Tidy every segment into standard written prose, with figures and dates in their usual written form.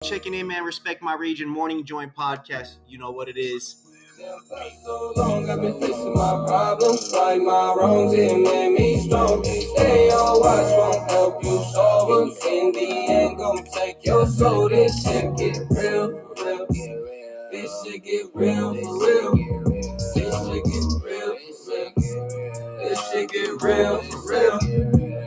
Checking in, man. Respect my region. Morning Joint Podcast. You know what it is. For so long, I've been facing my problems, right my wrongs, it made me strong. Stay on watch won't help you solve them. In the end, gon' take your soul. This shit get real for real. This shit get real for real. This shit get real for real. This shit get real for real.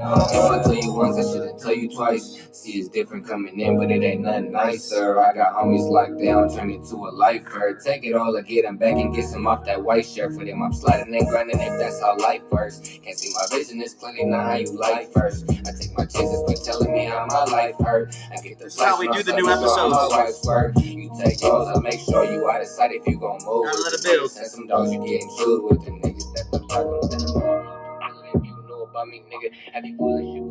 If I tell you once, I shouldn't tell you twice. See, it's different coming in, but it ain't nothing nicer. I got homies locked down, turned into a lifer. Take it all or get them back and get some off that white shirt. For them, I'm sliding and grinding if that's how life works. Can't see my vision is clearly not how you like first. I take my chances, quit telling me how my life hurt. I get their That's how we do the new episodes. You take yours and make sure you out of sight if you gon' move. Gotta let it build. Send some dogs, you getting chewed with them niggas that the about me, nigga. Have you foolish you?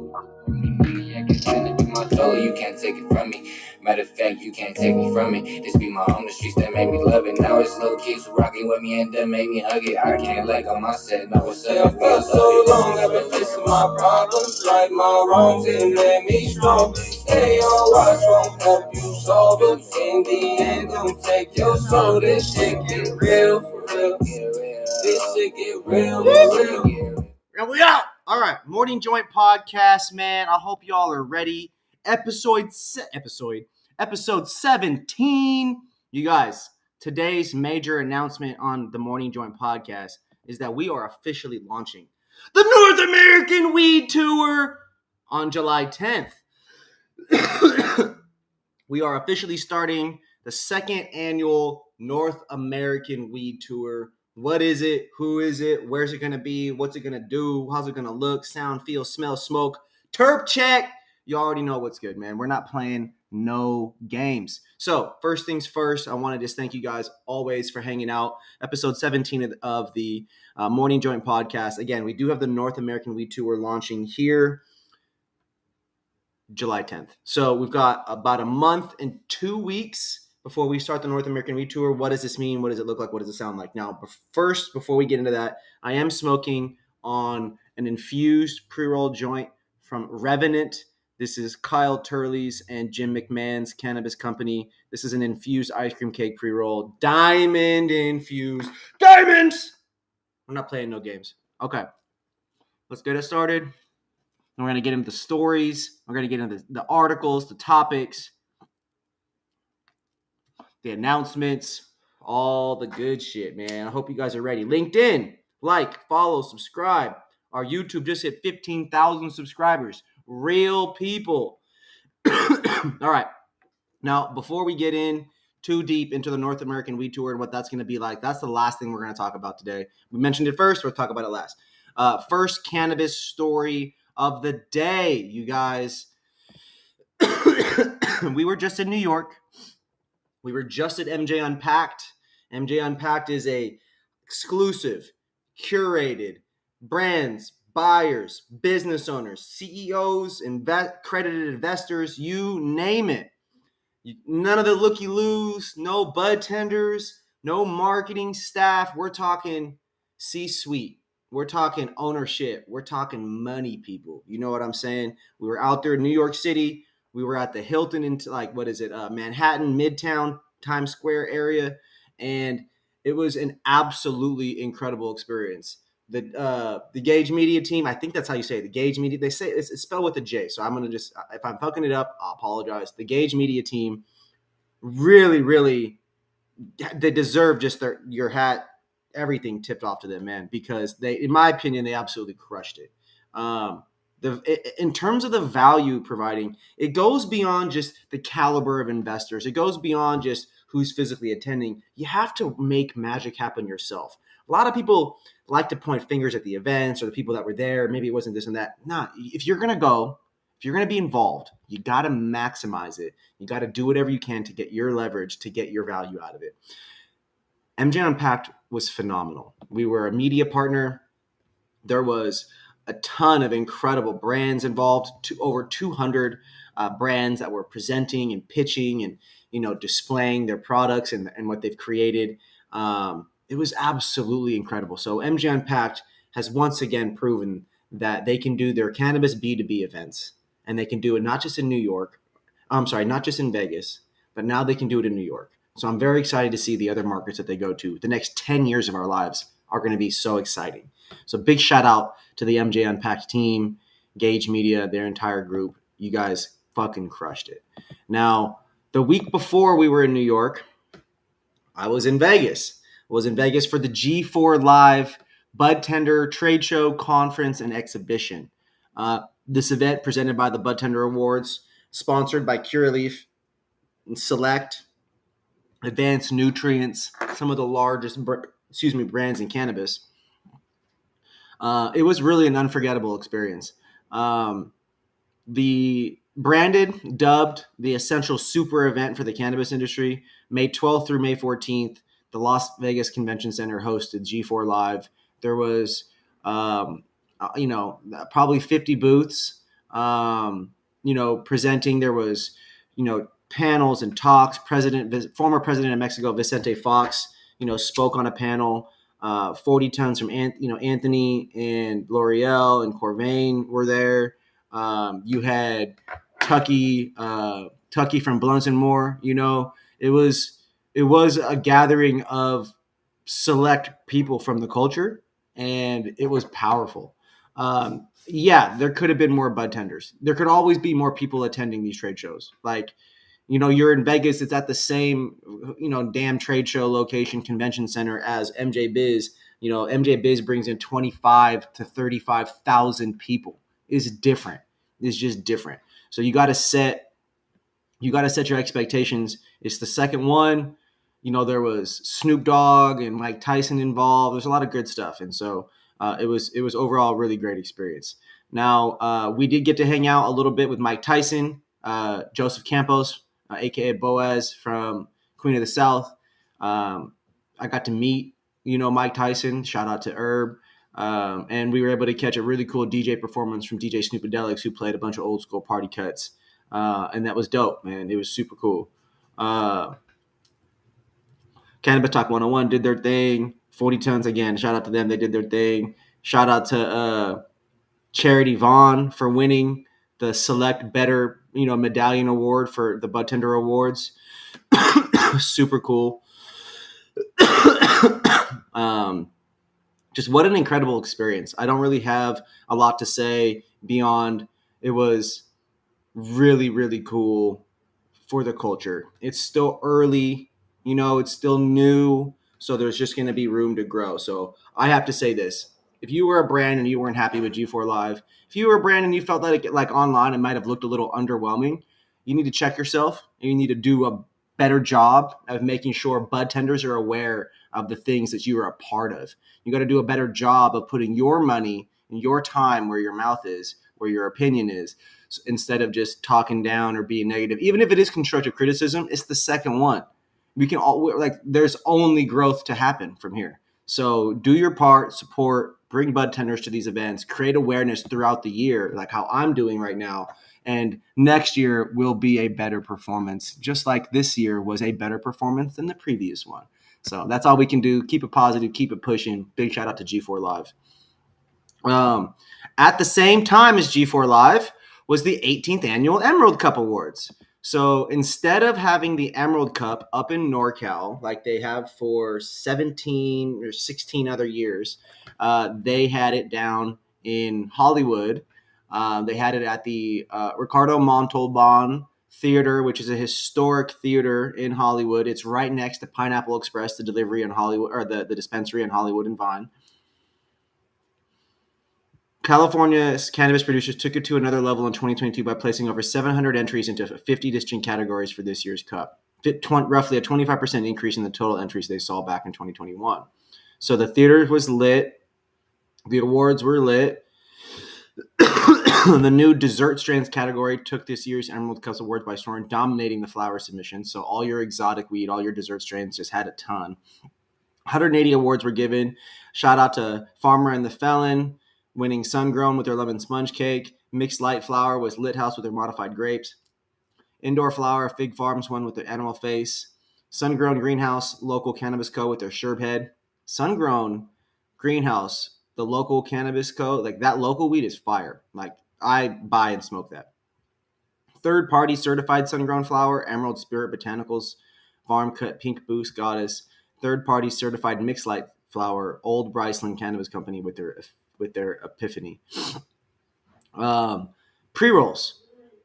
I can stand it, be my soul, you can't take it from me. Matter of fact, you can't take me from it. This be my home, the streets that made me love it. Now it's low kids who rocking with me and that made me hug it. I can't let go, my set, now it's up. For so long, I've been facing my problems, right my wrongs, it made me strong. Stay on watch won't help you solve them. In the end, gon' take your soul. This shit get real for real. This shit get real for real. And we out. All right, Morning Joint Podcast, man. I hope y'all are ready. Episode 17. You guys, today's major announcement on the Morning Joint Podcast is that we are officially launching the North American Weed Tour on July 10th. We are officially starting the second annual North American Weed Tour. What is it? Who is it? Where's it going to be? What's it going to do? How's it going to look, sound, feel, smell, smoke? Terp check. You already know what's good, man. We're not playing no games. So first things first, I want to just thank you guys always for hanging out. Episode 17 of the Morning Joint Podcast. Again, we do have the North American Weed Tour launching here July 10th. So we've got about a month and 2 weeks before we start the North American Weed Tour. What does this mean? What does it look like? What does it sound like? Now, first, before we get into that, I am smoking on an infused pre-roll joint from Revenant. This is Kyle Turley's and Jim McMahon's cannabis company. This is an infused ice cream cake pre-roll. Diamond infused. Diamonds! We're not playing no games. Okay. Let's get it started. And we're going to get into the stories. We're going to get into the articles, the topics, the announcements, all the good shit, man. I hope you guys are ready. LinkedIn, like, follow, subscribe. Our YouTube just hit 15,000 subscribers. Real people. All right. Now, before we get in too deep into the North American Weed Tour and what that's going to be like, that's the last thing we're going to talk about today. We mentioned it first. We'll talk about it last. First cannabis story of the day, you guys. We were just in New York. We were just at MJ Unpacked. MJ Unpacked is a exclusive, curated brands, buyers, business owners, CEOs, accredited investors, you name it. None of the looky-loos, no budtenders, no marketing staff. We're talking C-suite. We're talking ownership. We're talking money, people. You know what I'm saying? We were out there in New York City. We were at the Hilton in Manhattan, Midtown, Times Square area, and it was an absolutely incredible experience. The Gage Media team, I think that's how you say it. The Gage Media, they say it's spelled with a J, so I'm going to just, if I'm fucking it up, I'll apologize. The Gage Media team really, really, they deserve just your hat, everything tipped off to them, man, because they, in my opinion, they absolutely crushed it. In terms of the value providing, it goes beyond just the caliber of investors. It goes beyond just who's physically attending. You have to make magic happen yourself. A lot of people like to point fingers at the events or the people that were there. Maybe it wasn't this and that. Nah, if you're going to go, if you're going to be involved, you got to maximize it. You got to do whatever you can to get your leverage, to get your value out of it. MJ Unpacked was phenomenal. We were a media partner. There was a ton of incredible brands involved, over 200 brands that were presenting and pitching and, displaying their products and what they've created. It was absolutely incredible. So MJ Unpacked has once again proven that they can do their cannabis B2B events, and they can do it not just in New York. Not just in Vegas. but now they can do it in New York. So I'm very excited to see the other markets that they go to. The next 10 years of our lives are going to be so exciting. So big shout out to the MJ Unpacked team, Gage Media, their entire group. You guys fucking crushed it. Now, the week before we were in New York, I was in Vegas. I was in Vegas for the G4 Live Budtender Trade Show, Conference, and Exhibition. This event presented by the Budtender Awards, sponsored by Curaleaf and Select, Advanced Nutrients, some of the largest brands in cannabis. It was really an unforgettable experience. The branded, dubbed the essential super event for the cannabis industry, May 12th through May 14th, the Las Vegas Convention Center hosted G4 Live. There was, probably 50 booths, presenting. There was, panels and talks. Former president of Mexico, Vicente Fox, spoke on a panel. 40 tons from Anthony and L'Oreal and Corvain were there. You had Tucky from Blunts and More. It was a gathering of select people from the culture, and it was powerful. There could have been more budtenders. There could always be more people attending these trade shows. Like, you're in Vegas, it's at the same, damn trade show location, convention center as MJ Biz. MJ Biz brings in 25 to 35,000 people. It's different. It's just different. So you got to set your expectations. It's the second one. There was Snoop Dogg and Mike Tyson involved. There's a lot of good stuff. And so it was overall a really great experience. Now, we did get to hang out a little bit with Mike Tyson, Joseph Campos, a.k.a. Boaz from Queen of the South. I got to meet, Mike Tyson. Shout out to Herb. And we were able to catch a really cool DJ performance from DJ Snoopadelics, who played a bunch of old school party cuts. And that was dope, man. It was super cool. Cannabis Talk 101 did their thing. 40 Tons, again, shout out to them. They did their thing. Shout out to Charity Vaughn for winning the Select Better, Medallion Award for the Budtender Awards. Super cool. Just what an incredible experience. I don't really have a lot to say beyond it was really, really cool for the culture. It's still early, it's still new, so there's just going to be room to grow. So I have to say this. If you were a brand and you weren't happy with G4 Live, if you were a brand and you felt like online it might have looked a little underwhelming, you need to check yourself and you need to do a better job of making sure budtenders are aware of the things that you are a part of. You got to do a better job of putting your money and your time where your mouth is, where your opinion is, instead of just talking down or being negative. Even if it is constructive criticism, it's the second one. We can there's only growth to happen from here. So do your part, support, bring budtenders to these events, create awareness throughout the year, like how I'm doing right now. And next year will be a better performance, just like this year was a better performance than the previous one. So that's all we can do. Keep it positive, keep it pushing. Big shout out to G4 Live. At the same time as G4 Live was the 18th Annual Emerald Cup Awards. So instead of having the Emerald Cup up in NorCal, like they have for 17 or 16 other years, they had it down in Hollywood. They had it at the Ricardo Montalban Theater, which is a historic theater in Hollywood. It's right next to Pineapple Express, the delivery in Hollywood, or the dispensary in Hollywood and Vine. California's cannabis producers took it to another level in 2022 by placing over 700 entries into 50 distinct categories for this year's cup. Roughly a 25% increase in the total entries they saw back in 2021. So the theater was lit. The awards were lit. The new dessert strands category took this year's Emerald Cup Awards by storm, dominating the flower submissions. So all your exotic weed, all your dessert strains just had a ton. 180 awards were given. Shout out to Farmer and the Felon, winning Sun-Grown with their lemon sponge cake. Mixed Light Flower was Lit House with their modified grapes. Indoor Flower, Fig Farms won with their animal face. Sun-Grown Greenhouse, Local Cannabis Co. with their Sherb Head. Sun-Grown Greenhouse, the Local Cannabis Co. Like that local weed is fire. Like I buy and smoke that. Third-party certified sun-grown flower, Emerald Spirit Botanicals, Farm Cut Pink Boost Goddess. Third-party certified mixed light flower, Old Bryceland Cannabis Company with their Epiphany. Pre-rolls.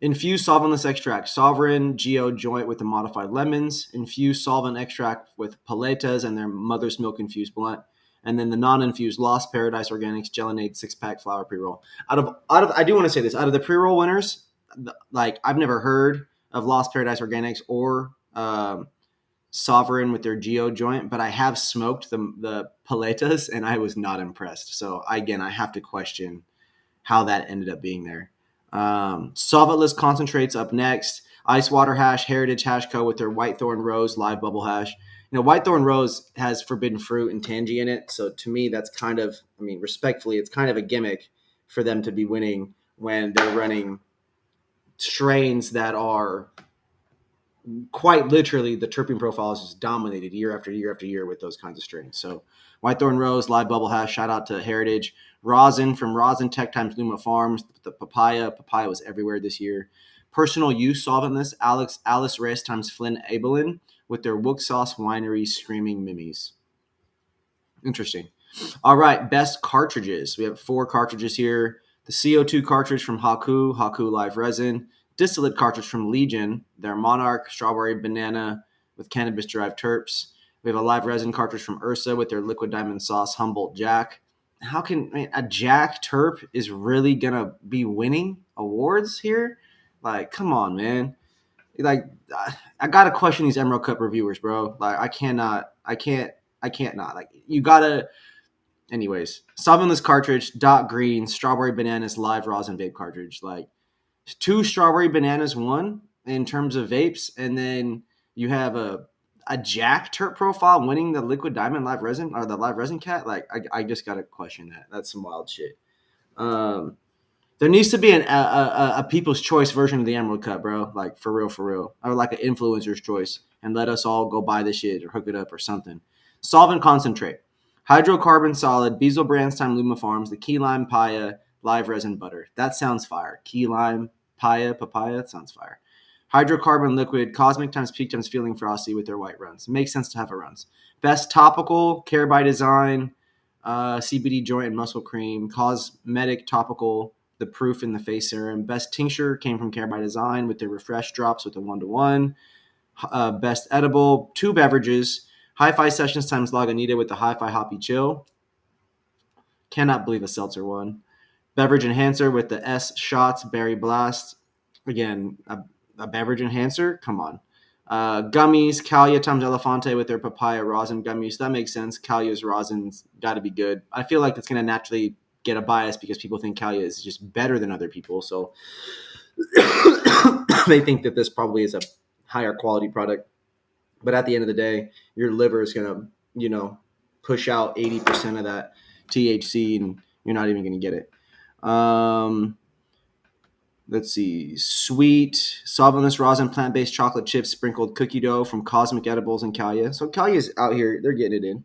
Infused solventless extract, Sovereign Geo joint with the modified lemons. Infused solvent extract with paletas and their mother's milk infused blunt. And then the non-infused Lost Paradise Organics Gelinade 6-pack flower pre-roll. Out of I do want to say this. Out of the pre-roll winners, like I've never heard of Lost Paradise Organics or Sovereign with their Geo joint, but I have smoked the paletas and I was not impressed. So again, I have to question how that ended up being there. Solventless concentrates up next. Ice Water Hash, Heritage Hash Co. with their Whitethorn Rose live bubble hash. You know, Whitethorn Rose has forbidden fruit and tangy in it. So to me, that's kind of, I mean, respectfully, it's kind of a gimmick for them to be winning when they're running strains that are quite literally the terpene profile is just dominated year after year after year with those kinds of strains. So Whitethorn Rose, live bubble hash, shout out to Heritage. Rosin from Rosin Tech times Luma Farms. The papaya was everywhere this year. Personal use solventless, Alice Reyes times Flynn Abelin with their Wook Sauce Winery Screaming Mimis. Interesting. All right, best cartridges. We have 4 cartridges here. The CO2 cartridge from Haku Live Resin. Distillate cartridge from Legion, their Monarch Strawberry Banana with cannabis-derived terps. We have a live resin cartridge from Ursa with their Liquid Diamond Sauce Humboldt Jack. How can a Jack terp is really gonna be winning awards here? Like, come on, man. Like, I gotta question these Emerald Cup reviewers, bro. Like, I can't not. Like, you gotta. Anyways, solventless cartridge, Dot Green, Strawberry Bananas live rosin vape cartridge. Like, 2 Strawberry Bananas won in terms of vapes, and then you have a Jack terp profile winning the Liquid Diamond live resin or the live resin cat. Like, I just gotta question that. That's some wild shit. There needs to be a People's Choice version of the Emerald Cup, bro. Like, for real. Or like an influencer's choice, and let us all go buy this shit or hook it up or something. Solvent concentrate, hydrocarbon solid, Bezel Brands time Luma Farms, the key lime paya live resin butter. That sounds fire. Key lime papaya. That sounds fire. Hydrocarbon liquid, Cosmic times Peak times Feeling Frosty with their white runs. It makes sense to have a runs. Best topical, Care by Design, CBD joint and muscle cream. Cosmetic topical, the Proof in the Face serum. Best tincture came from Care by Design with their Refresh drops with the 1-to-1. Best edible, 2 beverages. Hi-Fi Sessions times Lagunitas with the Hi-Fi Hoppy Chill. Cannot believe a seltzer one. Beverage enhancer with the S Shots Berry Blast. Again, a beverage enhancer? Come on. Gummies, Calia times Elefante with their papaya rosin gummies. That makes sense. Calia's rosin's got to be good. I feel like it's going to naturally get a bias because people think Calia is just better than other people. So they think that this probably is a higher quality product. But at the end of the day, your liver is going to, push out 80% of that THC and you're not even going to get it. Let's see. Sweet, solventless rosin, plant-based chocolate chips, sprinkled cookie dough from Cosmic Edibles and Calia. So Calia's out here. They're getting it in.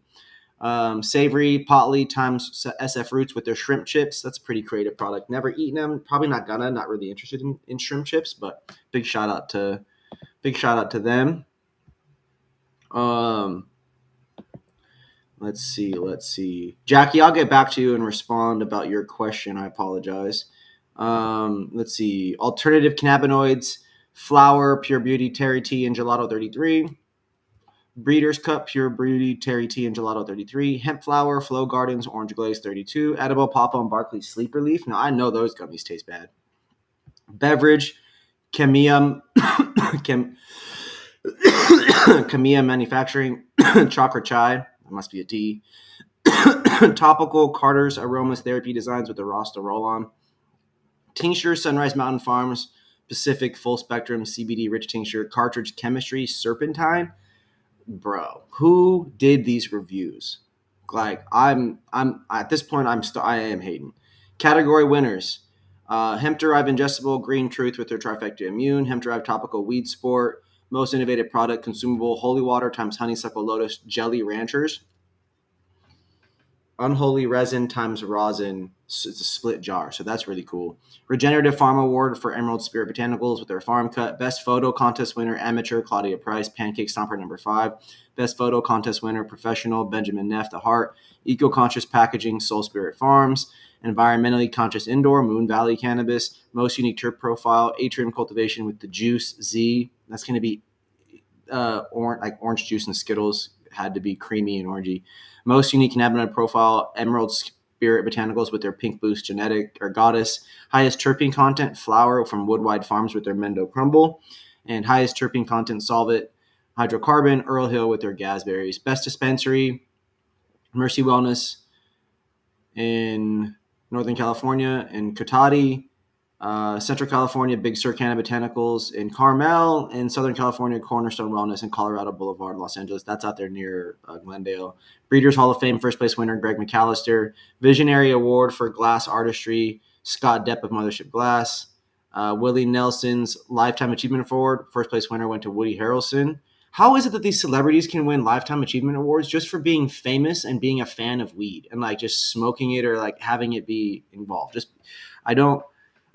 Savory, Potley times SF Roots with their shrimp chips. That's a pretty creative product. Never eaten them. Probably not gonna. Not really interested in shrimp chips, but big shout out to them. Let's see. Jackie, I'll get back to you and respond about your question. I apologize. Let's see. Alternative cannabinoids, flower, Pure Beauty, Terry Tea, and Gelato 33. Breeder's Cup, Pure Beauty, Terry Tea, and Gelato 33. Hemp Flower, Flow Gardens, Orange Glaze 32. Edible Papa and Barkley Sleep Relief. Now, I know those gummies taste bad. Beverage, Chemia Manufacturing, Chakra Chai. That must be a D. Topical, Carter's Aromas Therapy Designs with the Rasta Roll-On. Tincture, Sunrise Mountain Farms, Pacific Full Spectrum CBD Rich Tincture, Cartridge Chemistry, Serpentine. Bro, who did these reviews? Like, I'm at this point, I am Hayden. Category winners: hemp derived ingestible Green Truth with their Trifecta Immune, hemp derived topical Weed Sport, most innovative product consumable Holy Water times Honeysuckle Lotus Jelly Ranchers. unholy resin times rosin. It's a split jar, so that's really cool. Regenerative Farm Award for Emerald Spirit Botanicals with their farm cut. Best Photo Contest winner, Amateur, Claudia Price, Pancake Stomper number 5. Best Photo Contest winner, Professional, Benjamin Neff, The Heart. Eco-Conscious Packaging, Soul Spirit Farms. Environmentally Conscious Indoor, Moon Valley Cannabis. Most Unique Terp Profile, Atrium Cultivation with the Juice Z. That's going to be orange juice and Skittles. It had to be creamy and orangey. Most Unique Cannabinoid Profile, Emerald Spirit Botanicals with their Pink Boost Genetic or Goddess. Highest terpene content, Flower from Woodwide Farms with their Mendo Crumble. And highest terpene content, Solvent, Hydrocarbon, Earl Hill with their Gasberries. Best Dispensary, Mercy Wellness in Northern California, in Cotati. Central California, Big Sur Canna Botanicals in Carmel, in Southern California, Cornerstone Wellness in Colorado Boulevard, Los Angeles. That's out there near Glendale. Breeders' Hall of Fame, first place winner, Greg McAllister. Visionary Award for Glass Artistry, Scott Depp of Mothership Glass. Willie Nelson's Lifetime Achievement Award, first place winner went to Woody Harrelson. How is it that these celebrities can win Lifetime Achievement Awards just for being famous and being a fan of weed and like just smoking it or like having it be involved? I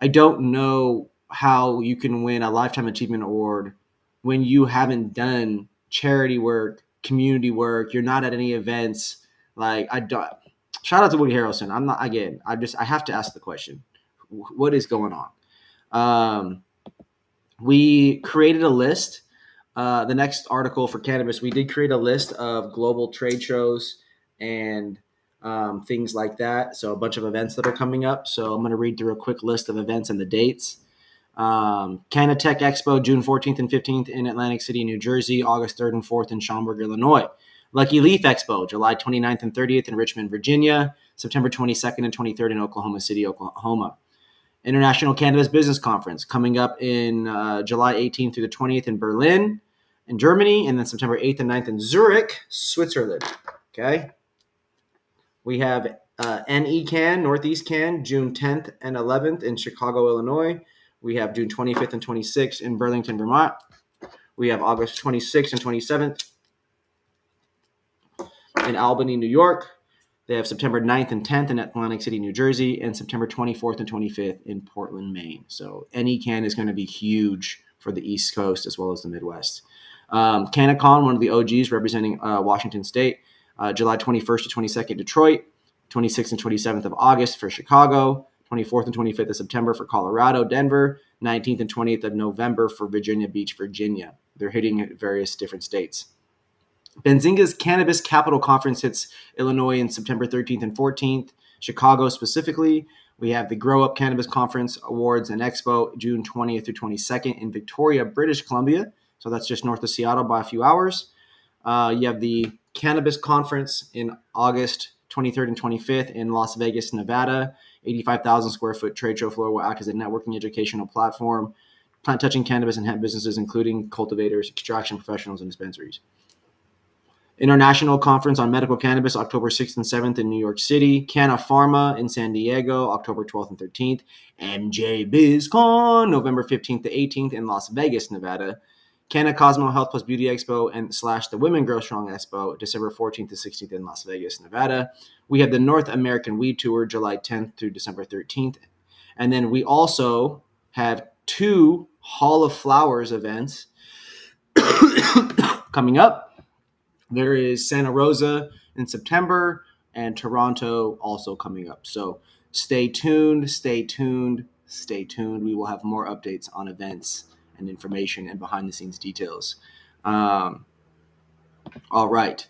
don't know how you can win a Lifetime Achievement Award when you haven't done charity work, community work. You're not at any events. Like I don't. Shout out to Woody Harrelson. I'm not again. I have to ask the question: what is going on? We created a list. The next article for cannabis, we did create a list of global trade shows and things like that. So a bunch of events that are coming up. So I'm going to read through a quick list of events and the dates. Canatech Expo, June 14th and 15th in Atlantic City, New Jersey, August 3rd and 4th in Schaumburg, Illinois. Lucky Leaf Expo, July 29th and 30th in Richmond, Virginia, September 22nd and 23rd in Oklahoma City, Oklahoma. International Cannabis Business Conference coming up in July 18th through the 20th in Berlin, in Germany, and then September 8th and 9th in Zurich, Switzerland. Okay. We have NECAN, Northeast Can, June 10th and 11th in Chicago, Illinois. We have June 25th and 26th in Burlington, Vermont. We have August 26th and 27th in Albany, New York. They have September 9th and 10th in Atlantic City, New Jersey, and September 24th and 25th in Portland, Maine. So NECAN is going to be huge for the East Coast as well as the Midwest. CannaCon, one of the OGs representing Washington State, July 21st to 22nd, Detroit, 26th and 27th of August for Chicago, 24th and 25th of September for Colorado, Denver, 19th and 20th of November for Virginia Beach, Virginia. They're hitting various different states. Benzinga's Cannabis Capital Conference hits Illinois in September 13th and 14th, Chicago specifically. We have the Grow Up Cannabis Conference Awards and Expo, June 20th through 22nd in Victoria, British Columbia. So that's just north of Seattle by a few hours. You have the Cannabis Conference in August 23rd and 25th in Las Vegas, Nevada. 85,000 square foot trade show floor will act as a networking educational platform, plant-touching cannabis and hemp businesses, including cultivators, extraction professionals, and dispensaries. International Conference on Medical Cannabis, October 6th and 7th in New York City. Canna Pharma in San Diego, October 12th and 13th. MJ BizCon, November 15th to 18th in Las Vegas, Nevada. Canna Cosmo Health Plus Beauty Expo and / the Women Grow Strong Expo, December 14th to 16th in Las Vegas, Nevada. We have the North American Weed Tour, July 10th through December 13th. And then we also have 2 Hall of Flowers events coming up. There is Santa Rosa in September and Toronto also coming up. So stay tuned, stay tuned, stay tuned. We will have more updates on events and information and behind the scenes details. All right.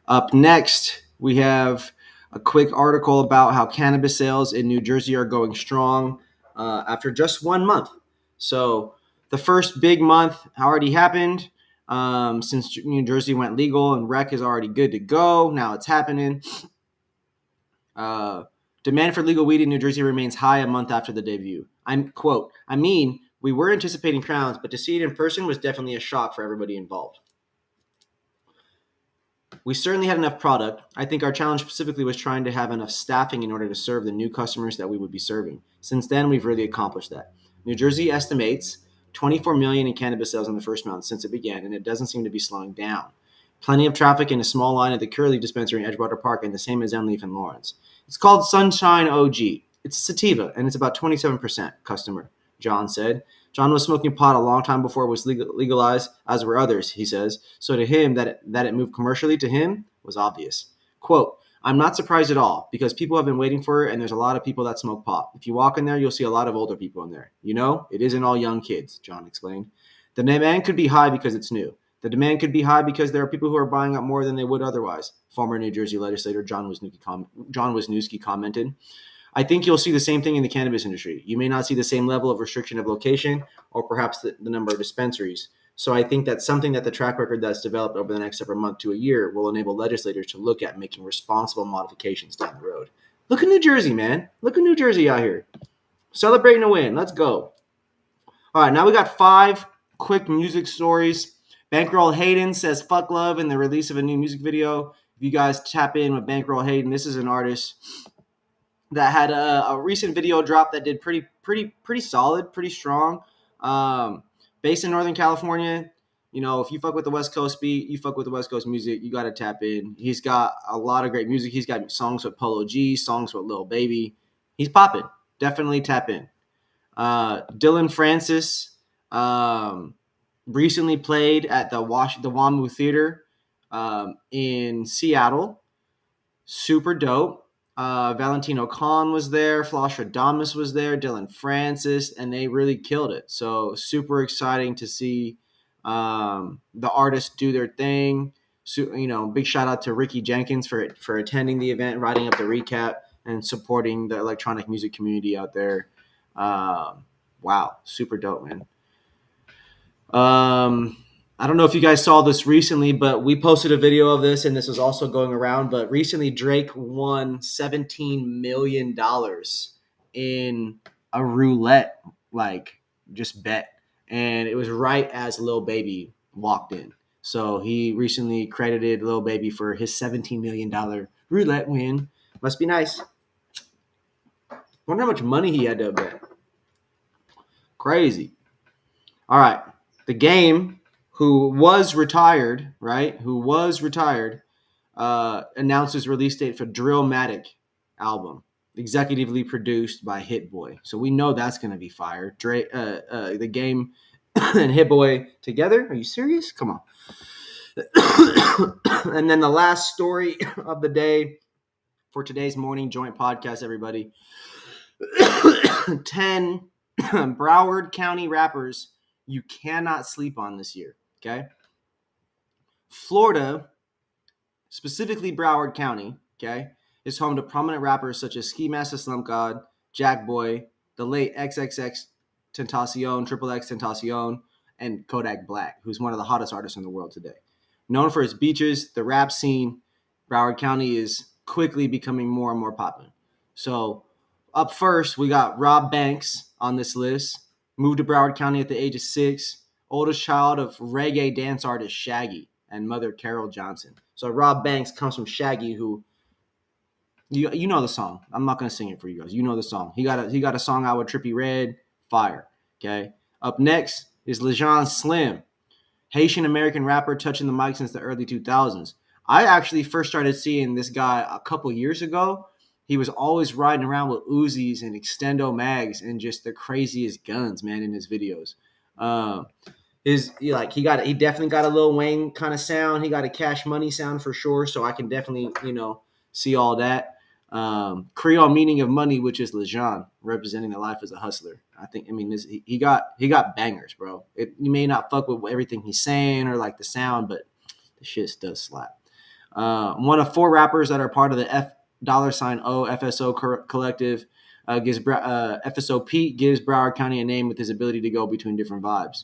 Up next, we have a quick article about how cannabis sales in New Jersey are going strong after just 1 month. So the first big month already happened. Since New Jersey went legal and rec is already good to go. Now it's happening. Demand for legal weed in New Jersey remains high a month after the debut. We were anticipating crowds, but to see it in person was definitely a shock for everybody involved. We certainly had enough product. I think our challenge specifically was trying to have enough staffing in order to serve the new customers that we would be serving. Since then, we've really accomplished that. New Jersey estimates $24 million in cannabis sales in the first month since it began, and it doesn't seem to be slowing down. Plenty of traffic in a small line at the Curaleaf dispensary in Edgewater Park, and the same as Enleaf and Lawrence. It's called Sunshine OG. It's a sativa, and it's about 27% customer, John said. John was smoking pot a long time before it was legalized, as were others, he says. So to him, that it moved commercially to him was obvious. Quote, I'm not surprised at all because people have been waiting for it, and there's a lot of people that smoke pot. If you walk in there, you'll see a lot of older people in there. You know, it isn't all young kids, John explained. The demand could be high because it's new. The demand could be high because there are people who are buying up more than they would otherwise, former New Jersey legislator John Wisniewski commented. I think you'll see the same thing in the cannabis industry. You may not see the same level of restriction of location or perhaps the number of dispensaries. So I think that's something that the track record that's developed over the next several months to a year will enable legislators to look at making responsible modifications down the road. Look at New Jersey, man. Look at New Jersey out here. Celebrating a win. Let's go. All right, now we got 5 quick music stories. Bankrol Hayden says fuck love in the release of a new music video. If you guys tap in with Bankrol Hayden, this is an artist that had a recent video drop that did pretty solid, pretty strong. Based in Northern California, you know, if you fuck with the West Coast beat, you fuck with the West Coast music, you got to tap in. He's got a lot of great music. He's got songs with Polo G, songs with Lil Baby. He's popping. Definitely tap in. Dillon Francis recently played at the WaMu Theater in Seattle. Super dope. Valentino Khan was there, Flosstradamus was there, Dillon Francis, and they really killed it. So super exciting to see the artists do their thing. So, you know, big shout out to Ricky Jenkins for attending the event, writing up the recap, and supporting the electronic music community out there. Wow, super dope, man. I don't know if you guys saw this recently, but we posted a video of this, and this was also going around. But recently, Drake won $17 million in a roulette, just bet. And it was right as Lil Baby walked in. So he recently credited Lil Baby for his $17 million roulette win. Must be nice. Wonder how much money he had to bet. Crazy. All right. The Game, who was retired, announced his release date for Drillmatic album, executively produced by Hit Boy. So we know that's going to be fire. The Game and Hit Boy together? Are you serious? Come on. And then the last story of the day for today's morning joint podcast, everybody. 10 Broward County rappers you cannot sleep on this year, okay? Florida, specifically Broward County, okay, is home to prominent rappers such as Ski Master Slump God, Jack Boy, the late XXX Tentacion, XXX Tentacion, and Kodak Black, who's one of the hottest artists in the world today. Known for its beaches, the rap scene, Broward County is quickly becoming more and more popular. So up first, we got Rob Banks on this list. Moved to Broward County at the age of 6. Oldest child of reggae dance artist Shaggy and mother Carol Johnson. So Rob Banks comes from Shaggy, who you know the song. I'm not gonna sing it for you guys. You know the song. He got a song out with Trippie Redd, fire. Okay. Up next is Lejeune Slim, Haitian American rapper touching the mic since the early 2000s. I actually first started seeing this guy a couple years ago. He was always riding around with Uzis and Extendo mags and just the craziest guns, man, in his videos. He definitely got a Lil Wayne kind of sound. He got a Cash Money sound for sure. So I can definitely, see all that. Creole meaning of money, which is Lejeune, representing the life as a hustler. He got bangers, bro. You may not fuck with everything he's saying or like the sound, but the shit does slap. One of 4 rappers that are part of the FSO collective FSO Pete gives Broward County a name with his ability to go between different vibes.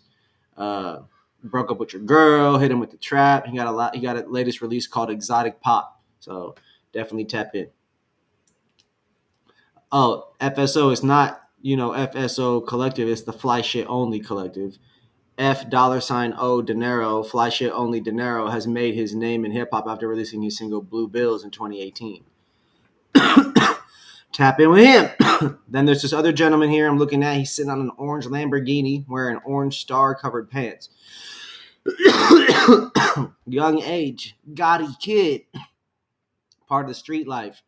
Broke up with your girl, hit him with the trap. He got a latest release called Exotic Pop. So definitely tap in. Oh, FSO is not, FSO collective. It's the Fly Shit Only collective. $O Dinero, Fly Shit Only Dinero, has made his name in hip hop after releasing his single Blue Bills in 2018. Tap in with him. Then there's this other gentleman here I'm looking at. He's sitting on an orange Lamborghini wearing orange star-covered pants. young age, Gotti kid, part of the street life.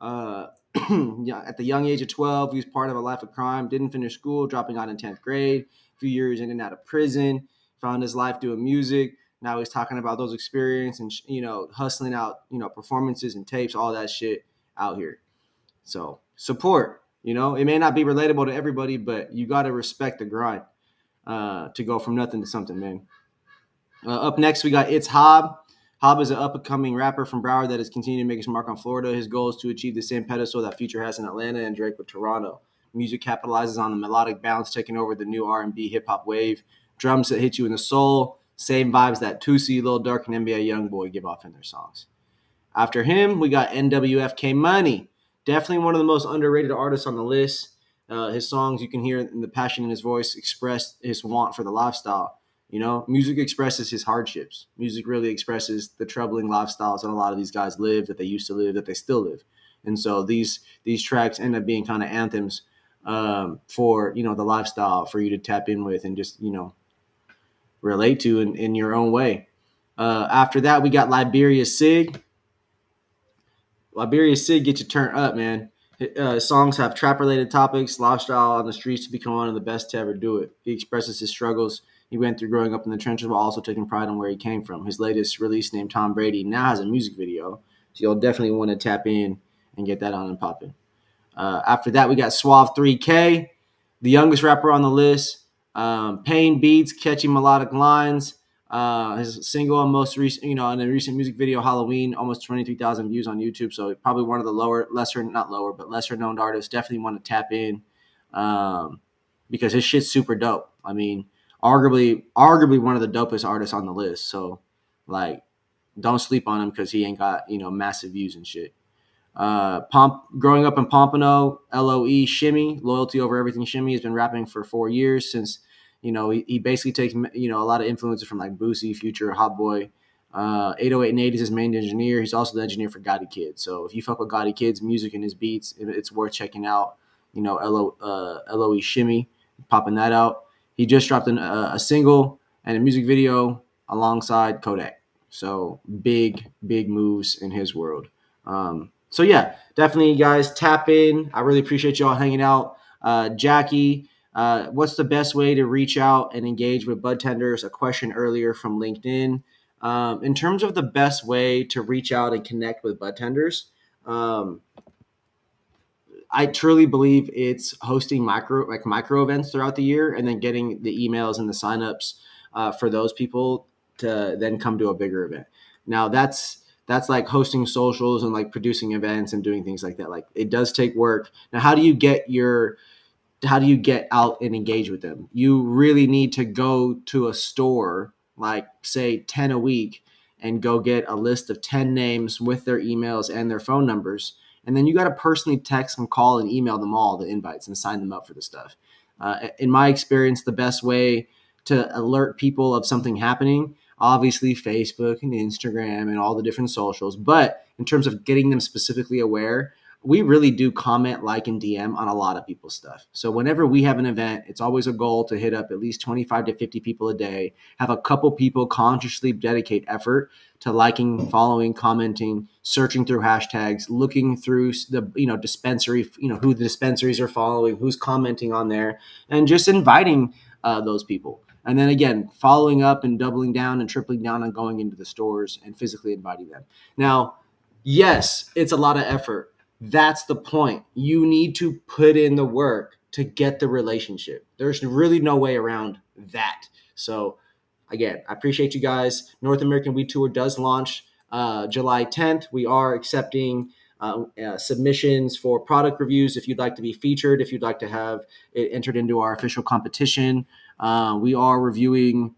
Yeah, at the young age of 12, he was part of a life of crime, didn't finish school, dropping out in 10th grade, a few years in and out of prison, found his life doing music. Now he's talking about those experiences and, hustling out, performances and tapes, all that shit out here. So support, it may not be relatable to everybody, but you got to respect the grind to go from nothing to something, man. Up next, we got It's Hob. Hob is an up-and-coming rapper from Broward that is continuing to make his mark on Florida. His goal is to achieve the same pedestal that Future has in Atlanta and Drake with Toronto. Music capitalizes on the melodic bounce, taking over the new R&B hip-hop wave. Drums that hit you in the soul. Same vibes that Toosii, Lil Durk, and NBA Youngboy give off in their songs. After him, we got NWF K-Money. Definitely one of the most underrated artists on the list. His songs, you can hear in the passion in his voice, express his want for the lifestyle. Music expresses his hardships. Music really expresses the troubling lifestyles that a lot of these guys live, that they used to live, that they still live. And so these tracks end up being kind of anthems for, the lifestyle for you to tap in with and just, relate to in your own way. After that, we got Liberia Sig. Liberia Sig gets you turned up, man. Songs have trap-related topics, lifestyle on the streets to become one of the best to ever do it. He expresses his struggles he went through growing up in the trenches while also taking pride in where he came from. His latest release, named Tom Brady, now has a music video, so you'll definitely want to tap in and get that on and popping. After that, we got Suave 3K, the youngest rapper on the list. Pain beats, catchy melodic lines. His single and most recent, in a recent music video, Halloween, almost 23,000 views on YouTube. So probably one of the lesser known artists. Definitely want to tap in because his shit's super dope. I mean, arguably one of the dopest artists on the list. So don't sleep on him because he ain't got, massive views and shit. Growing up in Pompano, LOE Shimmy, Loyalty Over Everything Shimmy, has been rapping for 4 years since, he basically takes, a lot of influences from Boosie, Future, Hot Boy. 808 and 8 is his main engineer. He's also the engineer for Gotti Kid. So if you fuck with Gotti Kid's music and his beats, it's worth checking out, LOE Shimmy, popping that out. He just dropped a single and a music video alongside Kodak. So big moves in his world. So yeah, definitely, guys, tap in. I really appreciate y'all hanging out. Jackie, what's the best way to reach out and engage with Budtenders? A question earlier from LinkedIn. In terms of the best way to reach out and connect with Budtenders, I truly believe it's hosting micro events throughout the year and then getting the emails and the signups for those people to then come to a bigger event. Now that's like hosting socials and producing events and doing things like that. It does take work. Now, how do you get out and engage with them? You really need to go to a store, say 10 a week, and go get a list of 10 names with their emails and their phone numbers. And then you got to personally text and call and email them all the invites and sign them up for the stuff. In my experience, the best way to alert people of something happening, obviously Facebook and Instagram and all the different socials. But in terms of getting them specifically aware, we really do comment, and DM on a lot of people's stuff. So whenever we have an event, it's always a goal to hit up at least 25 to 50 people a day, have a couple people consciously dedicate effort to liking, following, commenting, searching through hashtags, looking through the, dispensary, who the dispensaries are following, who's commenting on there, and just inviting those people. And then again, following up and doubling down and tripling down on going into the stores and physically inviting them. Now, yes, it's a lot of effort. That's the point. You need to put in the work to get the relationship. There's really no way around that. So again, I appreciate you guys. North American Weed Tour does launch July 10th. We are accepting submissions for product reviews. If you'd like to be featured, if you'd like to have it entered into our official competition, we are reviewing.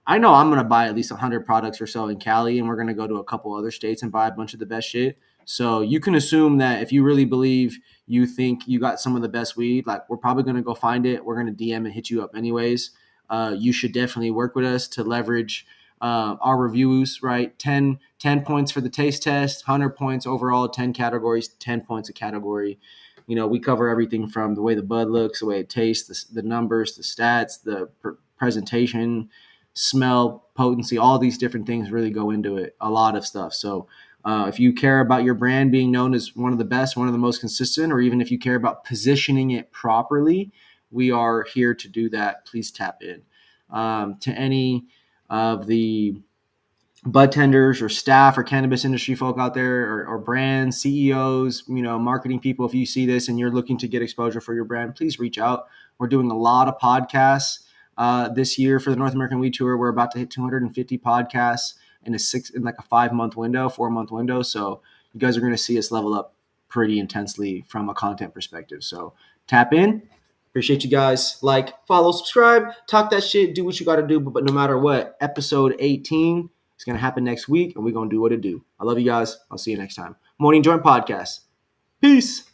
I know I'm going to buy at least 100 products or so in Cali, and we're going to go to a couple other states and buy a bunch of the best shit. So you can assume that if you really believe you think you got some of the best weed, we're probably going to go find it. We're going to DM and hit you up anyways. You should definitely work with us to leverage our reviews, right? 10 points for the taste test, 100 points overall, 10 categories, 10 points a category. We cover everything from the way the bud looks, the way it tastes, the numbers, the stats, the presentation, smell, potency, all these different things really go into it, a lot of stuff. So if you care about your brand being known as one of the best, one of the most consistent, or even if you care about positioning it properly, we are here to do that. Please tap in. To any of the budtenders or staff or cannabis industry folk out there, or brands, CEOs, marketing people, if you see this and you're looking to get exposure for your brand, please reach out. We're doing a lot of podcasts this year for the North American Weed Tour. We're about to hit 250 podcasts in a 4-month window. So you guys are going to see us level up pretty intensely from a content perspective. So tap in. Appreciate you guys. Like, follow, subscribe, talk that shit, do what you got to do. But no matter what, episode 18 is going to happen next week, and we're going to do what it do. I love you guys. I'll see you next time. Morning Joint Podcast. Peace.